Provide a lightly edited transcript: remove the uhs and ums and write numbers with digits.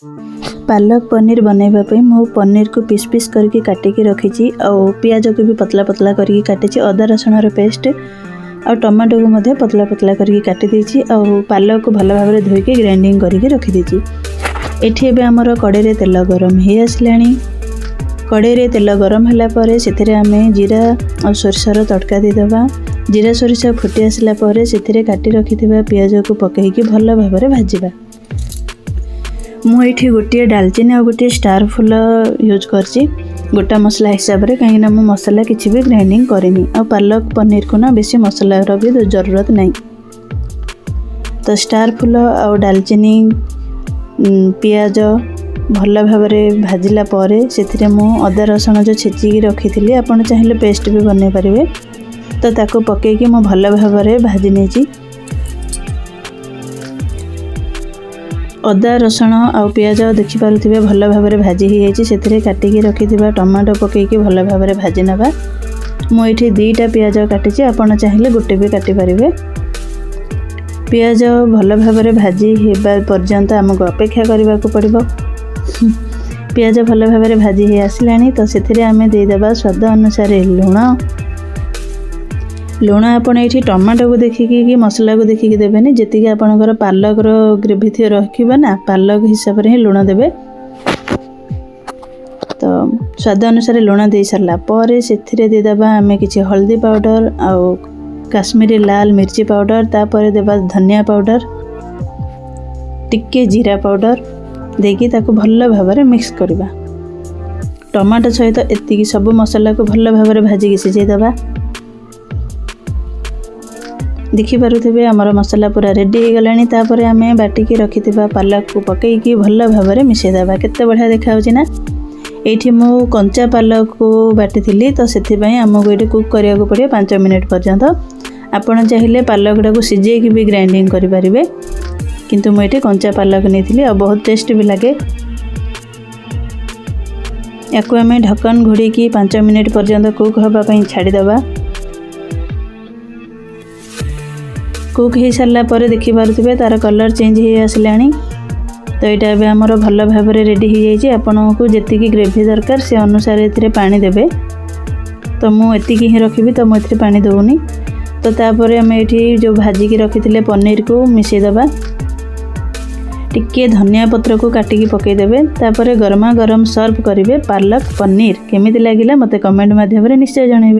पालक पनीर बनैबा पई मो पनीर को पीस पीस करके काटिकी रखी और पियाज को भी पतला पतला करके काटी अदा रसुण पेस्ट और टमाटो को मध्य पतला पतला करके काटी देछि और पालक को भल भाव धोईकी ग्राइंडिंग करके रखी देछि। एठी एबे हमर कड़े रे तेल गरम हे आसलाणी। कड़े रे तेल गरम होला परे सेथिरे आमे जीरा और सोरसर तड़का दे देबा। जीरा सोरिष फुटी आसला परे सेथिरे काटी रखिथिबा पियाज को पकेइकी भल भाव भाजिबा। मुझे गोटे डालचीनी और गोटे स्टार फुल यूज करची गोटा मसला हिसाब से कहीं मु मसला किसी भी ग्राइंडिंग करेनी और पालक पनीर को ना बेसी मसला भी जरूरत नहीं। तो स्टार फुल और डालचीनी पियाज भल भाव भाजिला से मु अदा रसुण जो छेचिकी रखी थी आपड़ चाहिए पेस्ट भी बन पारे तो ताको पकईकी मु भल भाव भाजी नहीं। अदा रसुण और पियाज देखिपे भल भाव भाजी हो जाए काटिकी रखिथिबा टमाटो पकईकी भल भाव भाजी नवा। मुझे दुईटा पियाज काटी आपड़ चाहिए गोटे भी काटी पारे। पियाज भल भाव भाजी होगा पर्यंत आमको अपेक्षा करने को पड़ो। पियाज भल भाव भाजी हो आसलानी तो से आम देदेबा स्वाद अनुसार लुण आपड़ ये टमाटो को देखिकी कि मसला को देखिकी देवेनि जी आपणकर पालक ग्रेवी थी रखा ना पालक हिसाब से ही लुण देवे। तो स्वाद अनुसार लुण दे सारा पर से देदेबा आम कि हल्दी पाउडर और काश्मीरी लाल मिर्ची पाउडर तापर देबा धनिया पाउडर टिके जीरा पाउडर देकी ताको भल भाव मिक्स करवा। टमाटो सहित एतिकी सब मसला को भल भाव भाजिकी सिझेदेबा। देखिपे आमर मसला पूरा रेडी हो गलानी। तापर आम बाटिकी रखिथिबा पालक को पकईकी भल भाव मिसेदेबा। केते बढ़िया देखा ना। ये मु कंचा पालक को बाटी थी तो से आमको ये कुक करने को पड़े 5 मिनट पर्यंत। आपड़ चाहिए पालक टाक सीझेकी भी ग्राइंडिंग करें किंतु मुझे कंचा पालक नहीं और बहुत टेस्ट भी लगे। या आम ढक्कन घोड़ी 5 मिनट पर्यंत कुक होगापी छाड़ीदबा। कुक हो सारा पर देखिपे तार कलर चेंज हो आसलानी। तो यहाँ भी आमर भल भाव रेडी हो जाए। आपन को जी ग्रेवी दरकार से अनुसार ये पानी देवे। तो मुझे ही रखी तो मुझे पानी दौनी। तो तापर आम ये जो भाजिकी रखी थे पनीर को मिसेदेबा। टिके धनिया पत्र को काटिकी पकईदेवे। तापर गरमा गरम सर्व करेंगे पालक पनीर। केमिति लागिला मते कमेंट माध्यम निश्चय जणाइबे।